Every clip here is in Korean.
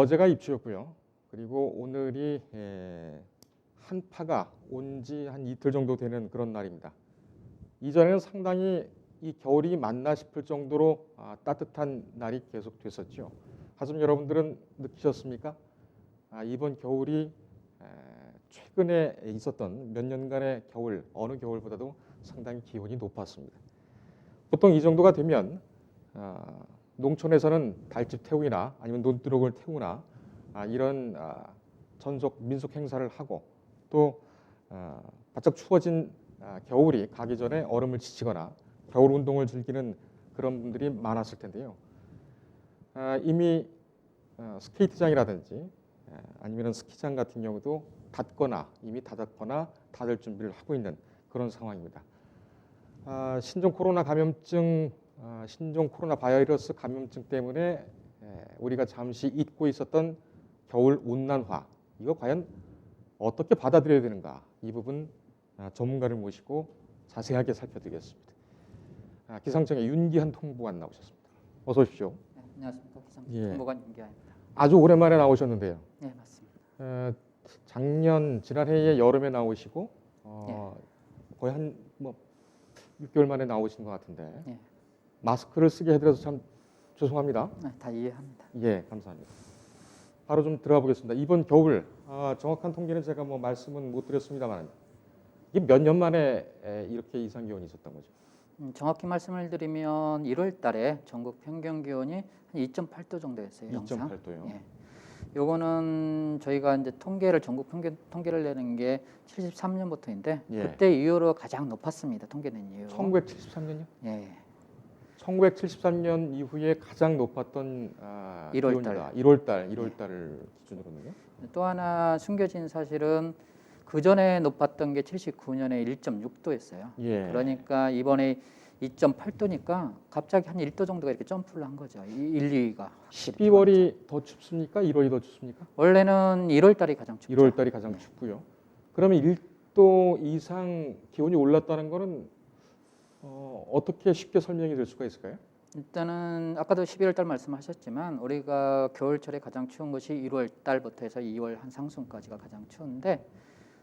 어제가 입추였고요. 그리고 오늘이 한파가 온 지 한 이틀 정도 되는 그런 날입니다. 이전에는 상당히 이 겨울이 맞나 싶을 정도로 따뜻한 날이 계속 됐었죠. 하지만 여러분들은 느끼셨습니까? 이번 겨울이 최근에 있었던 몇 년간의 겨울, 어느 겨울보다도 상당히 기온이 높았습니다. 보통 이 정도가 되면 농촌에서는 달집 태우기나 아니면 논두렁을 태우나 이런 전속 민속 행사를 하고 또 바짝 추워진 겨울이 가기 전에 얼음을 지치거나 겨울 운동을 즐기는 그런 분들이 많았을 텐데요. 이미 스케이트장이라든지 아니면 스키장 같은 경우도 닫거나 이미 닫았거나 닫을 준비를 하고 있는 그런 상황입니다. 신종 코로나 감염증, 신종 코로나 바이러스 감염증 때문에 우리가 잠시 잊고 있었던 겨울 온난화, 이거 과연 어떻게 받아들여야 되는가, 이 부분 전문가를 모시고 자세하게 살펴드리겠습니다. 기상청의 윤기한 통보관 나오셨습니다. 어서 오십시오. 네, 안녕하십니까. 기상청 예. 통보관 윤기한입니다. 아주 오랜만에 나오셨는데요. 네, 맞습니다. 지난해에 여름에 나오시고 예. 거의 한 6개월 만에 나오신 것 같은데 예. 마스크를 쓰게 해드려서 참 죄송합니다. 네, 다 이해합니다. 예, 감사합니다. 바로 좀 들어가 보겠습니다. 이번 겨울 정확한 통계는 제가 말씀은 못 드렸습니다만 이게 몇 년 만에 이렇게 이상 기온이 있었던 거죠? 정확히 말씀을 드리면 1월 달에 전국 평균 기온이 한 2.8도 정도였어요. 2.8도요. 예. 요거는 저희가 이제 통계를 전국 평균 통계를 내는 게 73년부터인데 예. 그때 이후로 가장 높았습니다. 통계낸 이후. 1973년요? 예. 1973년 이후에 가장 높았던 1월 기온이다. 달. 1월 달을 기준으로는요? 또 하나 숨겨진 사실은 그 전에 높았던 게 79년에 1.6도였어요. 예. 그러니까 이번에 2.8도니까 갑자기 한 1도 정도가 이렇게 점프를 한 거죠. 1, 2위가. 12월이 더 춥습니까? 1월이 더 춥습니까? 원래는 1월 달이 가장 춥죠. 1월 달이 가장 춥고요. 그러면 1도 이상 기온이 올랐다는 거는 어떻게 쉽게 설명이 될 수가 있을까요? 일단은 아까도 12월 달 말씀하셨지만 우리가 겨울철에 가장 추운 것이 1월 달부터 해서 2월 한 상순까지가 가장 추운데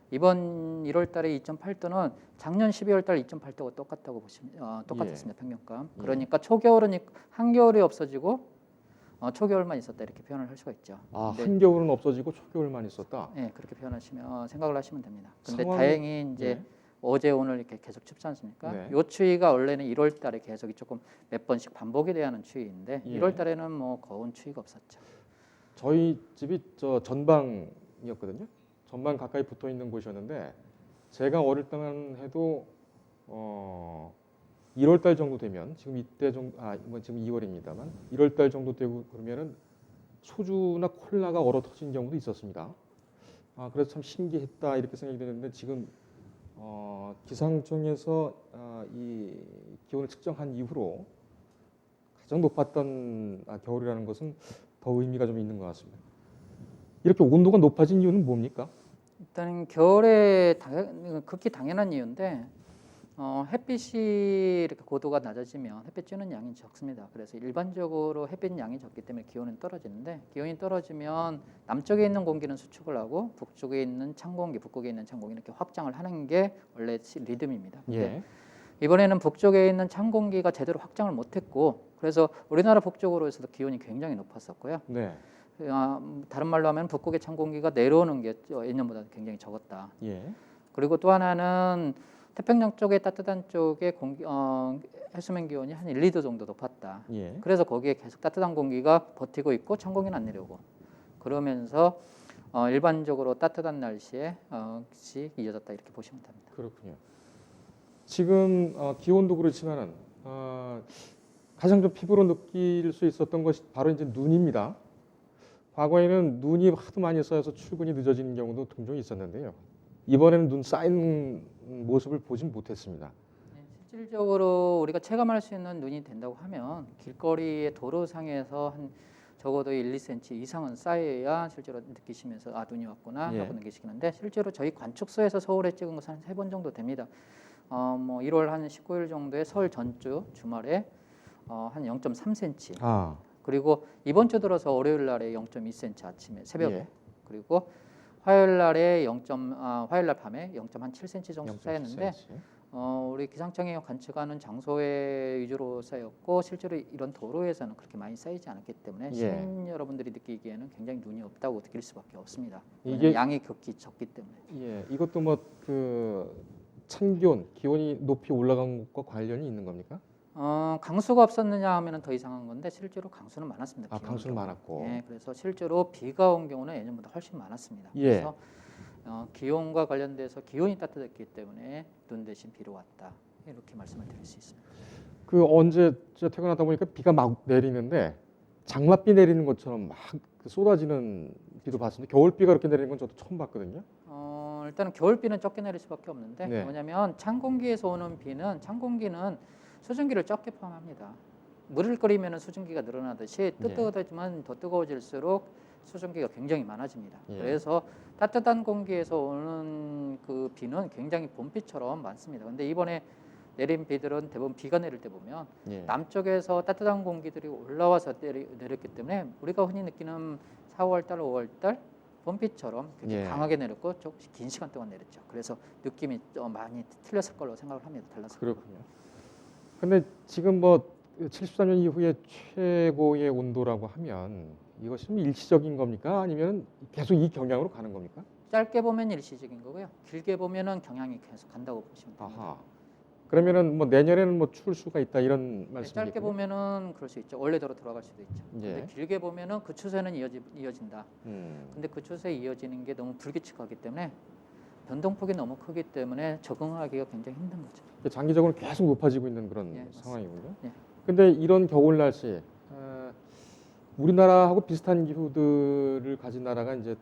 이번 1월 달에 2.8도는 작년 12월 달 2.8도가 똑같다고 보시면 똑같았습니다. 평균감. 그러니까 초겨울은 한겨울이 없어지고 초겨울만 있었다 이렇게 표현을 할 수가 있죠. 한겨울은 없어지고 초겨울만 있었다. 네, 그렇게 표현하시면 생각을 하시면 됩니다. 근데 상황이- 다행히 이제 예. 어제 오늘 이렇게 계속 춥지 않습니까? 네. 요 추위가 원래는 1월 달에 계속 조금 몇 번씩 반복이 돼야 하는 추위인데 예. 1월 달에는 뭐 거운 추위가 없었죠. 저희 집이 전방이었거든요. 전방 가까이 붙어 있는 곳이었는데 제가 어릴 때만 해도 1월 달 정도 되면 지금 이때 정도 지금 2월입니다만 1월 달 정도 되고 그러면은 소주나 콜라가 얼어 터진 경우도 있었습니다. 그래서 참 신기했다 이렇게 생각이 드는데 지금 기상청에서 이 기온을 측정한 이후로 가장 높았던 겨울이라는 것은 더 의미가 좀 있는 것 같습니다. 이렇게 온도가 높아진 이유는 뭡니까? 일단은 겨울에 극히 당연한 이유인데 햇빛이 이렇게 고도가 낮아지면 햇빛 쬐는 양이 적습니다. 그래서 일반적으로 햇빛 양이 적기 때문에 기온은 떨어지는데 기온이 떨어지면 남쪽에 있는 공기는 수축을 하고 북쪽에 있는 찬 공기, 북극에 있는 찬 공기 이렇게 확장을 하는 게 원래 리듬입니다. 근데 예. 이번에는 북쪽에 있는 찬 공기가 제대로 확장을 못했고 그래서 우리나라 북쪽으로에서도 기온이 굉장히 높았었고요. 네. 다른 말로 하면 북극의 찬 공기가 내려오는 게 예년보다 굉장히 적었다. 예. 그리고 또 하나는 태평양 쪽에 따뜻한 쪽에 해수면 기온이 한 1, 2도 정도 높았다. 예. 그래서 거기에 계속 따뜻한 공기가 버티고 있고 찬 공기는 안 내려오고 그러면서 일반적으로 따뜻한 날씨에 이어졌다 이렇게 보시면 됩니다. 그렇군요. 지금 기온도 그렇지만은 가장 좀 피부로 느낄 수 있었던 것이 바로 이제 눈입니다. 과거에는 눈이 하도 많이 쌓여서 출근이 늦어지는 경우도 종종 있었는데요. 이번에는 눈 쌓인 모습을 보진 못했습니다. 실질적으로 우리가 체감할 수 있는 눈이 된다고 하면 길거리의 도로상에서 한 적어도 1, 2cm 이상은 쌓여야 실제로 느끼시면서 눈이 왔구나 예. 하고 느끼시는데 실제로 저희 관측소에서 서울에 찍은 것은 한 3번 정도 됩니다. 1월 한 19일 정도에 서울 전주 주말에 한 0.3cm 그리고 이번 주 들어서 월요일 날에 0.2cm 아침에 새벽에 예. 그리고 화요일 날에 화요일 날 밤에 0.7cm 정도 0.7cm. 쌓였는데 우리 기상청이 관측하는 장소에 위주로 쌓였고 실제로 이런 도로에서는 그렇게 많이 쌓이지 않았기 때문에 예. 시민 여러분들이 느끼기에는 굉장히 눈이 없다고 느낄 수밖에 없습니다. 이게 양이 극히 적기 때문에. 예, 이것도 뭐 그 찬기온, 기온이 높이 올라간 것과 관련이 있는 겁니까? 강수가 없었느냐 하면은 더 이상한 건데 실제로 강수는 많았습니다. 아, 비 오는 강수는 경우. 많았고. 예, 그래서 실제로 비가 온 경우는 예년보다 훨씬 많았습니다. 예. 그래서 기온과 관련돼서 기온이 따뜻했기 때문에 눈 대신 비로 왔다 이렇게 말씀을 드릴 수 있습니다. 그 언제 제가 퇴근하다 보니까 비가 막 내리는데 장맛비 내리는 것처럼 막그 쏟아지는 비도 봤습니다. 겨울비가 그렇게 내리는 건 저도 처음 봤거든요. 일단은 겨울비는 적게 내릴 수밖에 없는데 네. 뭐냐면 찬 공기에서 오는 비는 찬 공기는 수증기를 적게 포함합니다. 물을 끓이면 수증기가 늘어나듯이 뜨거워지면 더 뜨거워질수록 수증기가 굉장히 많아집니다. 예. 그래서 따뜻한 공기에서 오는 그 비는 굉장히 봄비처럼 많습니다. 근데 이번에 내린 비들은 대부분 비가 내릴 때 보면 예. 남쪽에서 따뜻한 공기들이 올라와서 내렸기 때문에 우리가 흔히 느끼는 4월 달, 5월 달 봄비처럼 굉장히 예. 강하게 내렸고 조금씩 긴 시간 동안 내렸죠. 그래서 느낌이 좀 많이 틀렸을 걸로 생각을 합니다. 달랐을 걸로. 그렇군요. 근데 지금 뭐 73년 이후에 최고의 온도라고 하면 이것이 좀 일시적인 겁니까? 아니면 계속 이 경향으로 가는 겁니까? 짧게 보면 일시적인 거고요. 길게 보면은 경향이 계속 간다고 보시면 됩니다. 아하. 그러면은 뭐 내년에는 뭐 추울 수가 있다 이런 네, 말씀이겠군요. 짧게 보면은 그럴 수 있죠. 원래대로 돌아갈 수도 있죠. 근데 예. 길게 보면은 그 추세는 이어진다. 음. 근데 그 추세 이어지는 게 너무 불규칙하기 때문에 변동폭이 너무 크기 때문에 적응하기가 굉장히 힘든 거죠. 장기적으로 계속 높아지고 있는 그런 예, 맞습니다. 상황이군요. 예. 근데 이런 겨울 날씨, 우리나라하고 비슷한 기후들을 가진 나라가 이제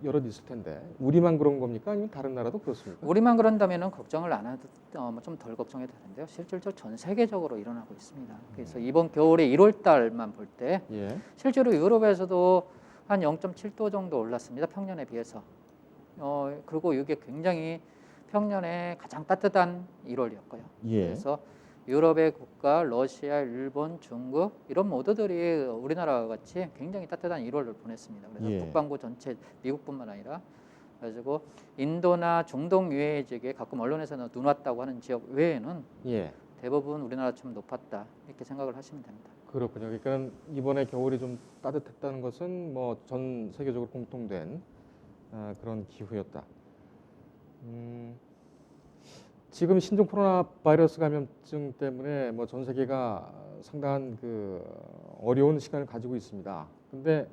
여럿 있을 텐데 우리만 그런 겁니까? 아니면 다른 나라도 그렇습니까? 우리만 그런다면은 걱정을 안 해도 좀 덜 걱정해도 되는데요. 실질적으로 전 세계적으로 일어나고 있습니다. 그래서 이번 겨울에 1월 달만 볼 때 예. 실제로 유럽에서도 한 0.7도 정도 올랐습니다. 평년에 비해서. 그리고 이게 굉장히 평년에 가장 따뜻한 1월이었고요. 예. 그래서 유럽의 국가, 러시아, 일본, 중국 이런 모두들이 우리나라와 같이 굉장히 따뜻한 1월을 보냈습니다. 그래서 예. 북반구 전체 미국뿐만 아니라 가지고 인도나 중동 유해 지역에 가끔 언론에서는 눈 왔다고 하는 지역 외에는 예. 대부분 우리나라처럼 높았다 이렇게 생각을 하시면 됩니다. 그렇군요. 그러니까 이번에 겨울이 좀 따뜻했다는 것은 뭐 전 세계적으로 공통된 그런 기후였다. 지금 신종 코로나 바이러스 감염증 때문에 뭐 전 세계가 상당한 그 어려운 시간을 가지고 있습니다. 근데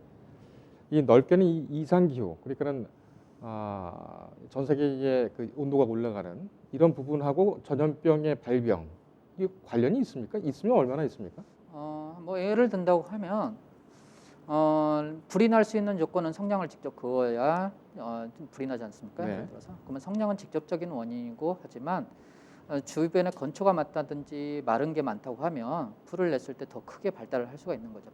이 넓게는 이 이상 기후, 그러니까는 전 세계의 그 온도가 올라가는 이런 부분하고 전염병의 발병 이 관련이 있습니까? 있으면 얼마나 있습니까? 뭐 예를 든다고 하면 불이 날 수 있는 조건은 성냥을 직접 그어야 불이 나지 않습니까? 네. 예를 들어서 그러면 성냥은 직접적인 원인이고 하지만 주변에 건초가 많다든지 마른 게 많다고 하면 불을 냈을 때 더 크게 발달을 할 수가 있는 거죠.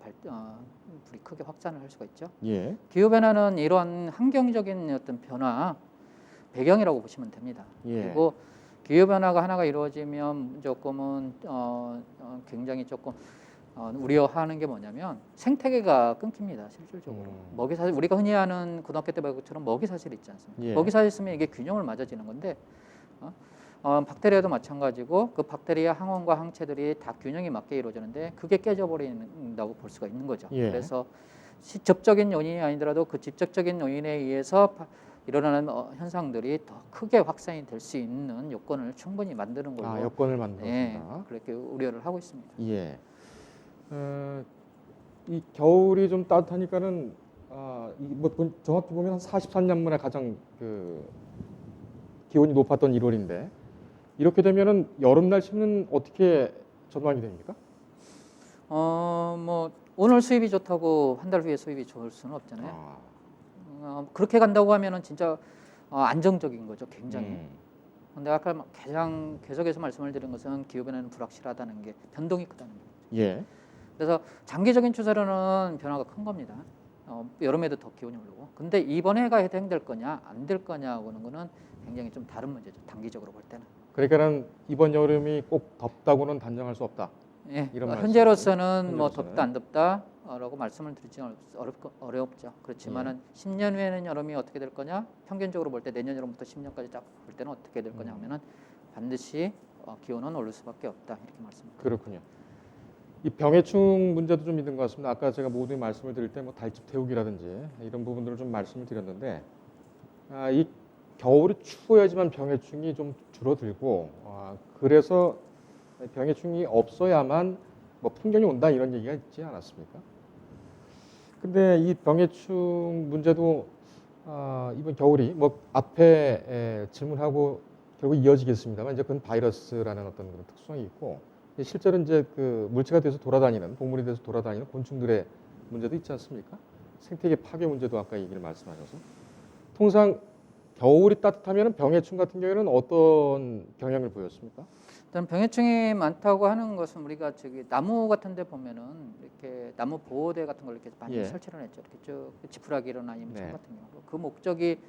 불이 크게 확산을 할 수가 있죠. 예. 기후 변화는 이런 환경적인 어떤 변화 배경이라고 보시면 됩니다. 예. 그리고 기후 변화가 하나가 이루어지면 조금은 굉장히 조금 우려하는 게 뭐냐면 생태계가 끊깁니다. 실질적으로 먹이 사슬 우리가 흔히 하는 고등학교 때 배운 것처럼 먹이 사슬 있지 않습니까? 예. 먹이 사슬 있으면 이게 균형을 맞아지는 건데 박테리아도 마찬가지고 그 박테리아 항원과 항체들이 다 균형이 맞게 이루어지는데 그게 깨져버린다고 볼 수가 있는 거죠. 예. 그래서 직접적인 요인이 아니더라도 그 직접적인 요인에 의해서 일어나는 현상들이 더 크게 확산이 될 수 있는 요건을 충분히 만드는 걸로 여건을 만들었다. 예, 그렇게 우려를 하고 있습니다. 예. 이 겨울이 좀 따뜻하니까는 뭐 정확히 보면 한 43년 만에 가장 그 기온이 높았던 1월인데 이렇게 되면은 여름 날씨는 어떻게 전망이 됩니까? 뭐 오늘 수입이 좋다고 한 달 후에 수입이 좋을 수는 없잖아요. 그렇게 간다고 하면은 진짜 안정적인 거죠, 굉장히. 근데 아까 계속해서 말씀을 드린 것은 기후 변화는 불확실하다는 게 변동이 크다는 거죠. 예. 그래서 장기적인 추세로는 변화가 큰 겁니다. 여름에도 더 기온이 오르고. 근데 이번 해가 해당될 거냐 안 될 거냐고는 거는 굉장히 좀 다른 문제죠. 단기적으로 볼 때는. 그러니까는 이번 여름이 꼭 덥다고는 단정할 수 없다. 예, 이런 말씀. 현재로서는 뭐 현재로서는. 덥다 안 덥다라고 말씀을 드리지는 어렵죠. 그렇지만은 10년 후에는 여름이 어떻게 될 거냐? 평균적으로 볼 때 내년 여름부터 10년까지 딱 볼 때는 어떻게 될 거냐 하면은 반드시 기온은 오를 수밖에 없다 이렇게 말씀드립니다. 그렇군요. 이 병해충 문제도 좀 있는 것 같습니다. 아까 제가 모두에 말씀을 드릴 때 뭐 달집 태우기라든지 이런 부분들을 좀 말씀을 드렸는데 이 겨울이 추워야지만 병해충이 좀 줄어들고 그래서 병해충이 없어야만 뭐 풍년이 온다 이런 얘기가 있지 않았습니까? 근데 이 병해충 문제도 이번 겨울이 뭐 앞에 질문하고 결국 이어지겠습니다만 이제 그건 바이러스라는 어떤 그런 특성이 있고 실제로 이제 그 물체가 돼서 돌아다니는 동물이 돼서 돌아다니는 곤충들의 문제도 있지 않습니까? 생태계 파괴 문제도 아까 얘기를 말씀하셔서 통상 겨울이 따뜻하면 병해충 같은 경우에는 어떤 경향을 보였습니까? 일단 병해충이 많다고 하는 것은 우리가 저기 나무 같은 데 보면은 이렇게 나무 보호대 같은 걸 이렇게 많이 예. 설치를 했죠. 이렇게 쭉 지푸라기로나 아니면 천 네. 같은 경우. 그 목적이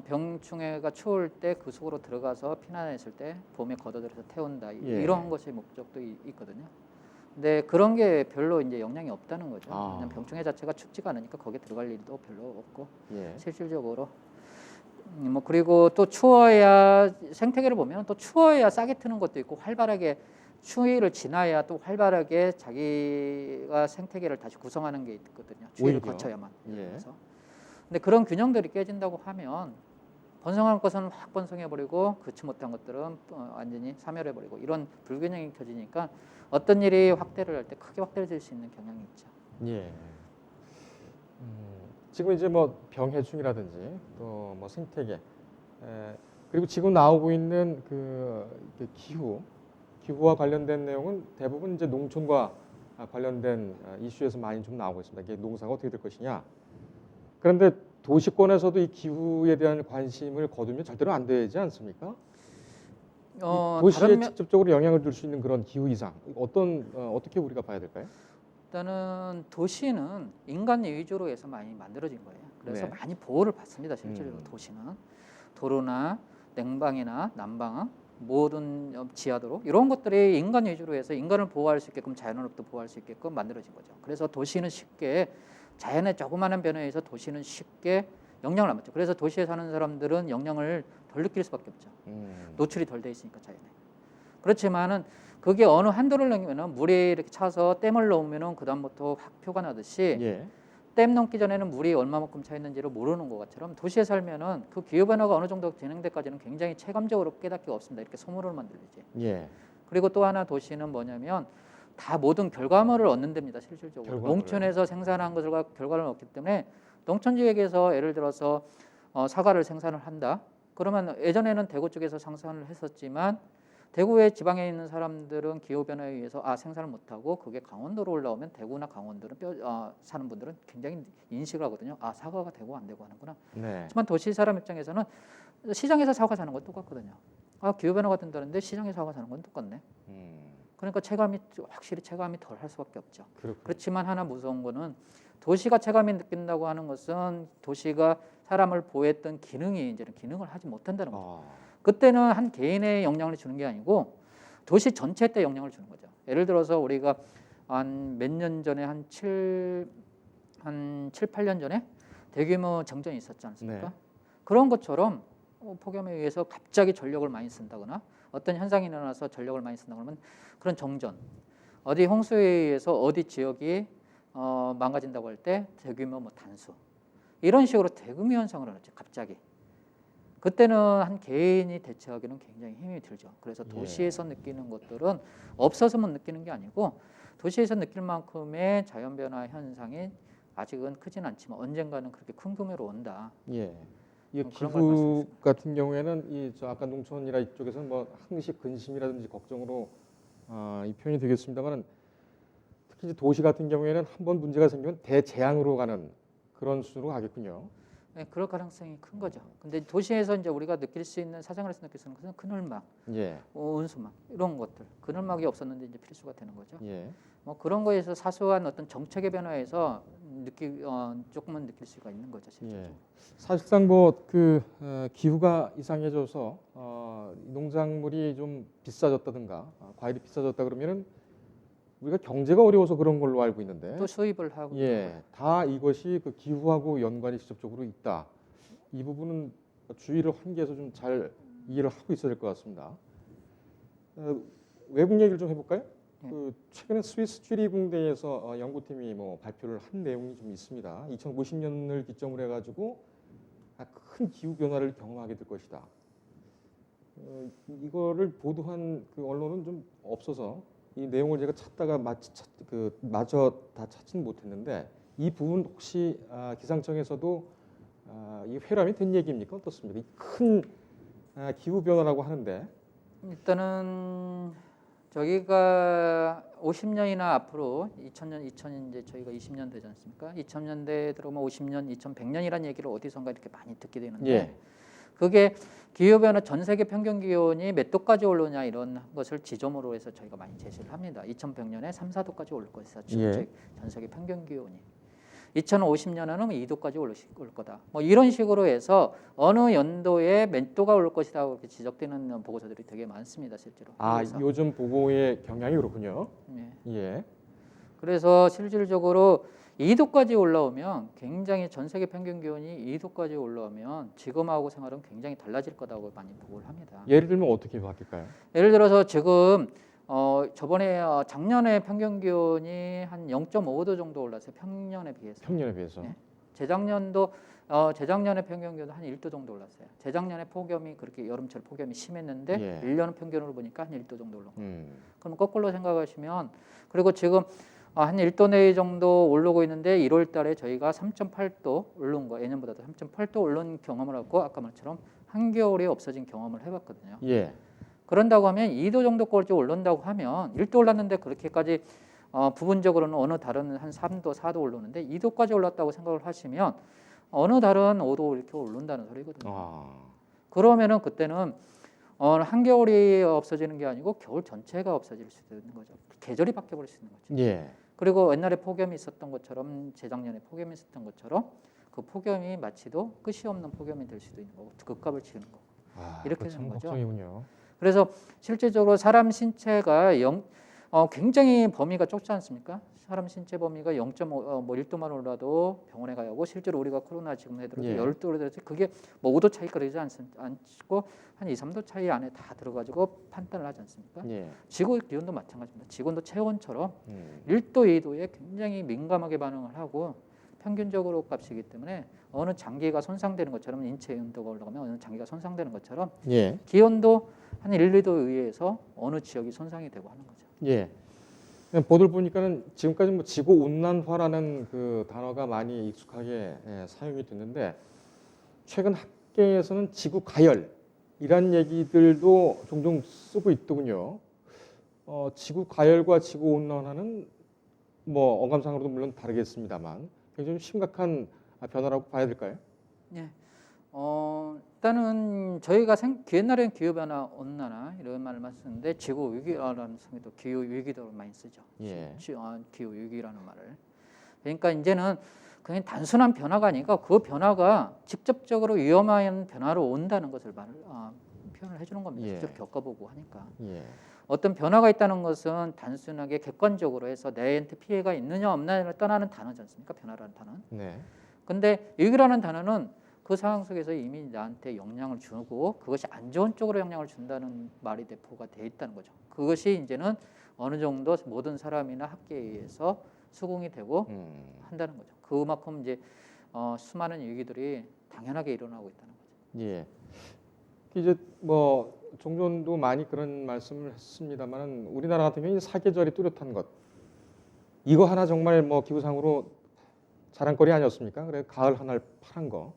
병충해가 추울 때 그 속으로 들어가서 피난했을 때 봄에 걷어들여서 태운다. 예. 이런 것의 목적도 있거든요. 근데 그런 게 별로 이제 영향이 없다는 거죠. 그냥 병충해 자체가 춥지가 않으니까 거기에 들어갈 일도 별로 없고 예. 실질적으로 뭐 그리고 또 추워야 생태계를 보면 또 추워야 싹이 트는 것도 있고 활발하게 추위를 지나야 또 활발하게 자기가 생태계를 다시 구성하는 게 있거든요. 추위를 오히려. 거쳐야만. 예. 그래서 근데 그런 균형들이 깨진다고 하면 번성할 것은 확 번성해 버리고 그치 못한 것들은 완전히 사멸해 버리고 이런 불균형이 켜지니까 어떤 일이 확대를 할 때 크게 확대될 수 있는 경향이 있죠. 예. 지금 이제 뭐 병해충이라든지 또 뭐 생태계 그리고 지금 나오고 있는 그 기후와 관련된 내용은 대부분 이제 농촌과 관련된 이슈에서 많이 좀 나오고 있습니다. 이게 농사가 어떻게 될 것이냐. 그런데 도시권에서도 이 기후에 대한 관심을 거두면 절대로 안 되지 않습니까? 이 도시에 다른 직접적으로 영향을 줄 수 있는 그런 기후 이상 어떻게 우리가 봐야 될까요? 일단은 도시는 인간 위주로 해서 많이 만들어진 거예요. 그래서 네. 많이 보호를 받습니다. 실질적으로 도시는 도로나 냉방이나 난방 모든 지하도로 이런 것들이 인간 위주로 해서 인간을 보호할 수 있게끔 자연으로부터 보호할 수 있게끔 만들어진 거죠. 그래서 도시는 쉽게 자연의 조그마한 변화에 의해서 도시는 쉽게 영향을 안 받죠. 그래서 도시에 사는 사람들은 영향을 덜 느낄 수밖에 없죠. 노출이 덜 돼 있으니까 자연에. 그렇지만은 그게 어느 한도를 넘기면은 물이 이렇게 차서 댐을 넘으면은 그 다음부터 확 표가 나듯이 예. 댐 넘기 전에는 물이 얼마만큼 차 있는지를 모르는 것처럼 도시에 살면은 그 기후 변화가 어느 정도 진행될까지는 굉장히 체감적으로 깨닫기가 없습니다. 이렇게 소문으로만 들리지. 예. 그리고 또 하나 도시는 뭐냐면 다 모든 결과물을 얻는 데입니다. 실질적으로 결과물을. 농촌에서 생산한 것과 결과를 얻기 때문에 농촌 지역에서 예를 들어서 사과를 생산을 한다. 그러면 예전에는 대구 쪽에서 생산을 했었지만 대구의 지방에 있는 사람들은 기후 변화에 의해서 생산을 못하고 그게 강원도로 올라오면 대구나 강원도는 사는 분들은 굉장히 인식을 하거든요. 사과가 되고 안 되고 하는구나. 네. 하지만 도시 사람 입장에서는 시장에서 사과 사는 건 똑같거든요. 기후 변화가 된다는데 시장에서 사과 사는 건 똑같네. 그러니까 확실히 체감이 덜 할 수밖에 없죠. 그렇군요. 그렇지만 하나 무서운 거는 도시가 체감이 느낀다고 하는 것은 도시가 사람을 보호했던 기능이 이제는 기능을 하지 못한다는 거죠. 그때는 한 개인의 영향을 주는 게 아니고 도시 전체 때 영향을 주는 거죠. 예를 들어서 우리가 한 몇 년 전에 한 7, 8년 전에 대규모 정전이 있었지 않습니까? 네. 그런 것처럼 폭염에 의해서 갑자기 전력을 많이 쓴다거나 어떤 현상이 일어나서 전력을 많이 쓴다 그러면 그런 정전, 어디 홍수에 의해서 어디 지역이 망가진다고 할 때 대규모 단수 이런 식으로 대규모 현상을 일어났죠. 갑자기. 그때는 한 개인이 대처하기는 굉장히 힘이 들죠. 그래서 도시에서 느끼는 것들은 없어서 못 느끼는 게 아니고 도시에서 느낄 만큼의 자연 변화 현상이 아직은 크진 않지만 언젠가는 그렇게 큰 규모로 온다. 예. 이 그런 걸 기후 같은 경우에는 저 아까 농촌이나 이쪽에서는 뭐 항시 근심이라든지 걱정으로 이 표현이 되겠습니다만은 특히 이제 도시 같은 경우에는 한번 문제가 생기면 대재앙으로 가는 그런 수준으로 가겠군요. 네, 그럴 가능성이 큰 거죠. 근데 도시에서 이제 우리가 느낄 수 있는 사생활에서 느낄 수 있는 것은 그늘막, 예. 온수막 이런 것들. 그늘막이 없었는데 이제 필수가 되는 거죠. 예. 뭐 그런 거에서 사소한 어떤 정책의 변화에서 조금은 느낄 수가 있는 거죠. 실제로. 예. 사실상 뭐 그 기후가 이상해져서, 농작물이 좀 비싸졌다든가, 과일이 비싸졌다 그러면은, 그, 뭐, 이, 저, 아까 농촌이나 이쪽에서는 뭐 항시 근심이라든지 걱정으로, 이 표현이 되겠습니다만은 특히 이제 도시 같은 경우에는 한번 문제가 생기면 대재앙으로 가는 그런 수준으로 가겠군요. 우리가 경제가 어려워서 그런 걸로 알고 있는데, 또 수입을 하고 예, 다 이것이 그 기후하고 연관이 직접적으로 있다. 이 부분은 주의를 환기해서 좀 잘 이해를 하고 있어야 될 것 같습니다. 외국 얘기를 좀 해볼까요? 예. 그 최근에 스위스 쥐리 공대에서 연구팀이 뭐 발표를 한 내용이 좀 있습니다. 2050년을 기점으로 해가지고 큰 기후 변화를 경험하게 될 것이다. 이거를 보도한 그 언론은 좀 없어서 이 내용을 제가 찾다가 마저 다 찾지는 못했는데 이 부분 혹시 기상청에서도 이 회람이 된 얘기입니까? 어떻습니까? 이 큰 기후 변화라고 하는데 일단은 저희가 50년이나 앞으로 2000년, 2000년 이제 저희가 20년 되지 않습니까? 2000년대 들어오면 50년, 2100년이라는 얘기를 어디선가 이렇게 많이 듣게 되는데 예. 그게 기후변화 전 세계 평균 기온이 몇 도까지 오르냐 이런 것을 지점으로 해서 저희가 많이 제시를 합니다. 2100년에 3, 4도까지 오를 것이다. 예. 전 세계 평균 기온이. 2050년에는 2도까지 오를 거다. 뭐 이런 식으로 해서 어느 연도에 몇 도가 오를 것이다 그렇게 지적되는 보고서들이 되게 많습니다, 실제로. 그래서. 요즘 보고의 경향이 그렇군요. 예. 예. 그래서 실질적으로 2도까지 올라오면 굉장히 전 세계 평균 기온이 2도까지 올라오면 지금하고 생활은 굉장히 달라질 거다고 많이 보고를 합니다. 예를 들면 어떻게 바뀔까요? 예를 들어서 지금 저번에 작년에 평균 기온이 한 0.5도 정도 올랐어요. 평년에 비해서. 평년에 비해서. 네. 재작년도 재작년에 평균 기온도 한 1도 정도 올랐어요. 재작년에 폭염이 그렇게 여름철 폭염이 심했는데 예. 1년 평균으로 보니까 한 1도 정도 올랐고. 음. 그럼 거꾸로 생각하시면 그리고 지금 한 1도 내외 정도 오르고 있는데 1월 달에 저희가 3.8도 오른 거 예년보다도 3.8도 오른 경험을 하고 아까 말처럼 한겨울에 없어진 경험을 해봤거든요. 예. 그런다고 하면 2도 정도까지 오른다고 하면 1도 올랐는데 그렇게까지 부분적으로는 어느 달은 한 3도, 4도 오르는데 2도까지 올랐다고 생각을 하시면 어느 달은 5도 이렇게 오른다는 소리거든요. 그러면은 그때는 한겨울이 없어지는 게 아니고 겨울 전체가 없어질 수도 있는 거죠. 계절이 바뀌어버릴 수 있는 거죠. 예. 그리고 옛날에 폭염이 있었던 것처럼 재작년에 폭염이 있었던 것처럼 그 폭염이 마치도 끝이 없는 폭염이 될 수도 있는 거고 극값을 치르는 거고 이렇게 그거 참 되는 거죠. 걱정이군요. 그래서 실질적으로 사람 신체가 굉장히 범위가 좁지 않습니까? 사람 신체 범위가 0.5, 뭐 1도만 올라도 병원에 가야 하고 실제로 우리가 코로나 지금 해도 예. 10도 올라도 그게 뭐 5도 차이가 되지 않고 한 2, 3도 차이 안에 다 들어가지고 판단을 하지 않습니까? 예. 지구 기온도 마찬가지입니다. 지구도 체온처럼 1도 1도, 2도에 굉장히 민감하게 반응을 하고 평균적으로 값이기 때문에 어느 장기가 손상되는 것처럼 인체 온도가 올라가면 어느 장기가 손상되는 것처럼 예. 기온도 한 1, 2도 의해서 어느 지역이 손상이 되고 하는 거죠. 예. 보도를 보니까는 지금까지 뭐 지구 온난화라는 그 단어가 많이 익숙하게 사용이 됐는데 최근 학계에서는 지구 가열이란 얘기들도 종종 쓰고 있더군요. 지구 가열과 지구 온난화는 뭐 어감상으로도 물론 다르겠습니다만 굉장히 심각한 변화라고 봐야 될까요? 네. 일단은 저희가 옛날에는 기후변화, 온난화 이런 말을 많이 쓰는데 지구 위기라는 성에도 기후 위기도 많이 쓰죠. 예. 기후 위기라는 말을. 그러니까 이제는 그냥 단순한 변화가 아니라 그 변화가 직접적으로 위험한 변화로 온다는 것을 표현을 해주는 겁니다. 예. 직접 겪어보고 하니까. 예. 어떤 변화가 있다는 것은 단순하게 객관적으로 해서 내한테 피해가 있느냐 없느냐를 떠나는 단어지 않습니까? 변화라는 단어는. 네. 근데 위기라는 단어는 그 상황 속에서 이미 나한테 영향을 주고 그것이 안 좋은 쪽으로 영향을 준다는 말이 대포가 돼 있다는 거죠. 그것이 이제는 어느 정도 모든 사람이나 학계에 의해서 수긍이 되고 한다는 거죠. 그만큼 이제 수많은 위기들이 당연하게 일어나고 있다는 거죠. 예. 이제 뭐 종전도 많이 그런 말씀을 했습니다만은 우리나라 같은 경우는 사계절이 뚜렷한 것 이거 하나 정말 뭐 기후상으로 자랑거리 아니었습니까? 그래 가을 한 알 파란 거,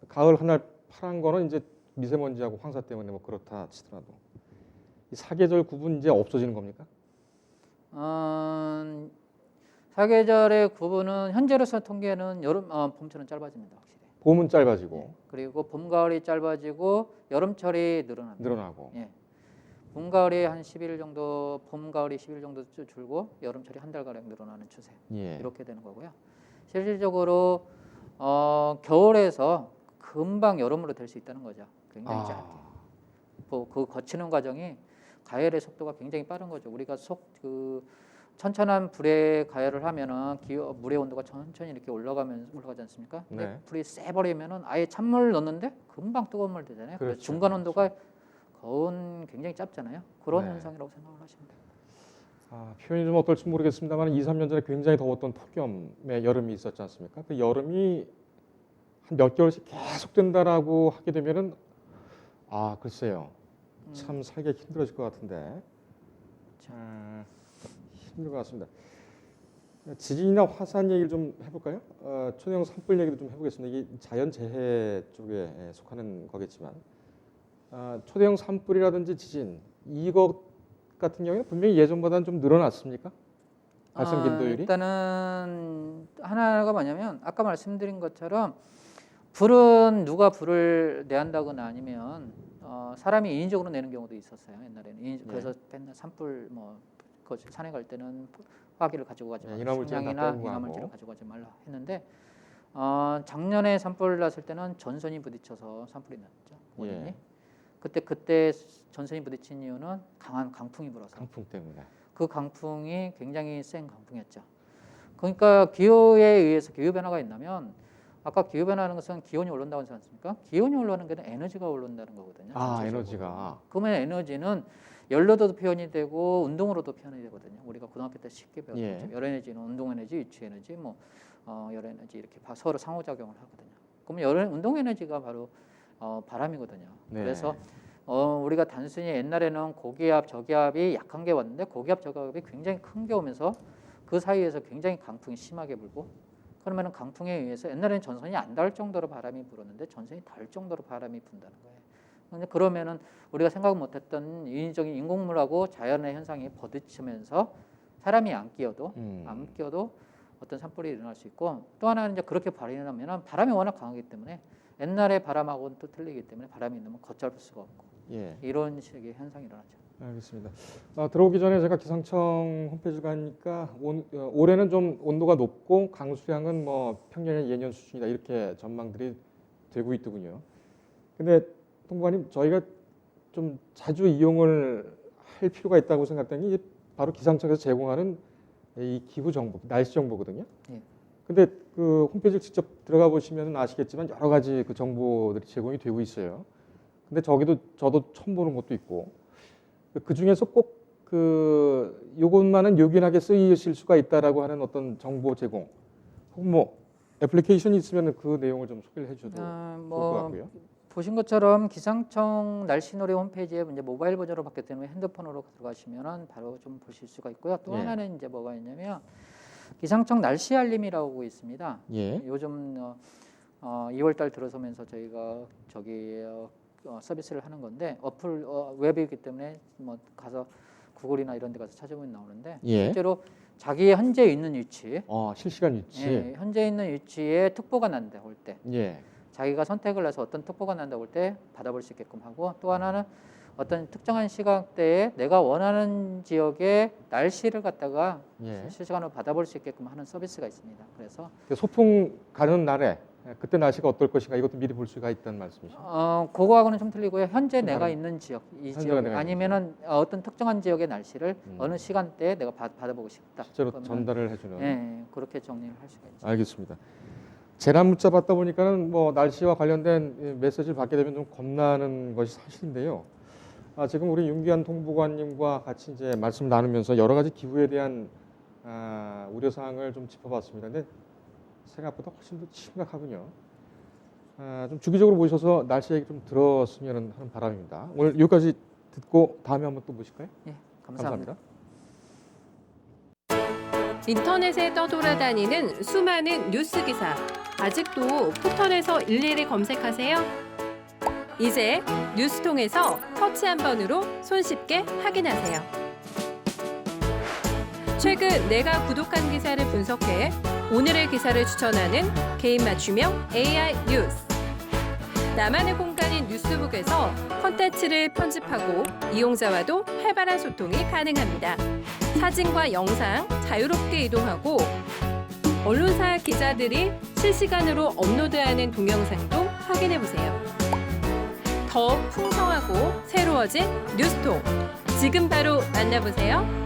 가을 한 알 파란 거는 이제 미세먼지하고 황사 때문에 뭐 그렇다 치더라도 이 사계절 구분 이제 없어지는 겁니까? 사계절의 구분은 현재로서 통계는 여름, 봄철은 짧아집니다. 확실히. 봄은 짧아지고 네. 그리고 봄, 가을이 짧아지고 여름철이 늘어납니다. 늘어나고. 예. 봄, 가을이 한 11일 정도, 봄, 가을이 10일 정도 줄고 여름철이 한 달 가량 늘어나는 추세. 예. 이렇게 되는 거고요. 실질적으로 겨울에서 금방 여름으로 될 수 있다는 거죠. 굉장히 짧게. 그 거치는 과정이 가열의 속도가 굉장히 빠른 거죠. 우리가 천천한 불에 가열을 하면은 물의 온도가 천천히 이렇게 올라가지 않습니까? 근데 네. 불이 세버리면은 아예 찬물 넣는데 금방 뜨거운 물 되잖아요. 그래서 그렇죠. 중간 온도가 거운 굉장히 짧잖아요. 그런 네. 현상이라고 생각을 하시면 돼요. 표현이 좀 어떨지 모르겠습니다만 2, 3년 전에 굉장히 더웠던 폭염의 여름이 있었지 않습니까? 그 여름이 한 몇 개월씩 계속된다라고 하게 되면은 글쎄요. 참 살기 힘들어질 것 같은데. 힘들 것 같습니다. 지진이나 화산 얘기를 좀 해볼까요? 초대형 산불 얘기도 좀 해보겠습니다. 이게 자연재해 쪽에 속하는 거겠지만 초대형 산불이라든지 지진 이것 같은 경우에 분명히 예전보다는 좀 늘어났습니까? 발생 빈도율이? 일단은 하나가 뭐냐면 아까 말씀드린 것처럼 불은 누가 불을 내한다거나 아니면 사람이 인위적으로 내는 경우도 있었어요. 옛날에는. 그래서 맨날 산불 산에 갈 때는 화기를 가지고 가지 말라, 식량이나 인화물질을 가지고 가지 말라 했는데 작년에 산불 났을 때는 전선이 부딪혀서 산불이 났죠. 원인이. 그때 전선이 부딪힌 이유는 강한 강풍이 불어서. 강풍 때문에. 그 강풍이 굉장히 센 강풍이었죠. 그러니까 기후에 의해서 기후 변화가 있다면 아까 기후 변화하는 것은 기온이 오른다고 하지 않습니까? 기온이 올라가는 게 에너지가 오른다는 거거든요. 에너지가. 그러면 에너지는 열로도 표현이 되고 운동으로도 표현이 되거든요. 우리가 고등학교 때 쉽게 배웠죠. 열 에너지는 운동 에너지, 위치 에너지, 열 에너지 이렇게 서로 상호작용을 하거든요. 그러면 운동 에너지가 바로 바람이거든요. 네. 그래서 우리가 단순히 옛날에는 고기압, 저기압이 약한 게 왔는데 고기압, 저기압이 굉장히 큰 게 오면서 그 사이에서 굉장히 강풍이 심하게 불고 그러면 강풍에 의해서 옛날에는 전선이 안 닿을 정도로 바람이 불었는데 전선이 닿을 정도로 바람이 분다는 거예요. 근데 그러면은 우리가 생각 못했던 인위적인 인공물하고 자연의 현상이 부딪히면서 사람이 안 끼어도 어떤 산불이 일어날 수 있고 또 하나는 이제 그렇게 발현하면은 바람이 워낙 강하기 때문에 옛날의 바람하고는 또 틀리기 때문에 바람이 너무 걷잡을 수가 없고 이런 식의 현상이 일어나죠. 알겠습니다. 들어오기 전에 제가 기상청 홈페이지 가니까 올해는 좀 온도가 높고 강수량은 뭐 평년의 예년 수준이다 이렇게 전망들이 되고 있더군요. 근데 통보관님 저희가 좀 자주 이용을 할 필요가 있다고 생각되는 게 바로 기상청에서 제공하는 이 기후 정보, 날씨 정보거든요. 근데 그 홈페이지를 직접 들어가 보시면 아시겠지만 여러 가지 그 정보들이 제공이 되고 있어요. 근데 저도 처음 보는 것도 있고 그 중에서 꼭 요것만은 요긴하게 쓰이실 수가 있다라고 하는 어떤 정보 제공 혹은 뭐 애플리케이션이 있으면 그 내용을 좀 소개를 해주셔도 좋을 것 같고요. 보신 것처럼 기상청 날씨놀이 홈페이지에 이제 모바일 버전으로 바뀌었기 때문에 핸드폰으로 들어가시면은 바로 좀 보실 수가 있고요. 또 하나는 이제 뭐가 있냐면 기상청 날씨 알림이라고 있습니다. 요즘 2월달 들어서면서 저희가 서비스를 하는 건데 웹이기 때문에 뭐 가서 구글이나 이런 데 가서 찾아보면 나오는데 실제로 자기의 현재 있는 위치, 실시간 위치, 현재 있는 위치에 특보가 난다 올 때, 자기가 선택을 해서 어떤 특보가 난다 올 때 받아볼 수 있게끔 하고 또 하나는 어떤 특정한 시간대에 내가 원하는 지역의 날씨를 갖다가 실시간으로 받아볼 수 있게끔 하는 서비스가 있습니다. 그래서 소풍 가는 날에 그때 날씨가 어떨 것인가 이것도 미리 볼 수가 있다는 말씀이시죠? 그거하고는 좀 틀리고요. 현재 내가 있는 지역, 지역 아니면은 어떤 특정한 지역의 날씨를 어느 시간대에 내가 받아보고 싶다. 실제로 전달을 해주는. 그렇게 정리를 할 수가 있죠. 알겠습니다. 재난 문자 받다 보니까는 뭐 날씨와 관련된 메시지를 받게 되면 좀 겁나는 것이 사실인데요. 지금 우리 윤기한 통보관님과 같이 이제 말씀 나누면서 여러 가지 기후에 대한 우려 사항을 좀 짚어봤습니다. 근데 생각보다 훨씬 더 심각하군요. 좀 주기적으로 모셔서 날씨 얘기 좀 들었으면 하는 바람입니다. 오늘 여기까지 듣고 다음에 한번 또 모실까요? 감사합니다. 인터넷에 떠돌아다니는 수많은 뉴스 기사. 아직도 포털에서 일일이 검색하세요? 이제 뉴스통에서 터치 한 번으로 손쉽게 확인하세요. 최근 내가 구독한 기사를 분석해 오늘의 기사를 추천하는 개인 맞춤형 AI 뉴스. 나만의 공간인 뉴스북에서 콘텐츠를 편집하고 이용자와도 활발한 소통이 가능합니다. 사진과 영상 자유롭게 이동하고 언론사 기자들이 실시간으로 업로드하는 동영상도 확인해보세요. 더 풍성하고 새로워진 뉴스통. 지금 바로 만나보세요.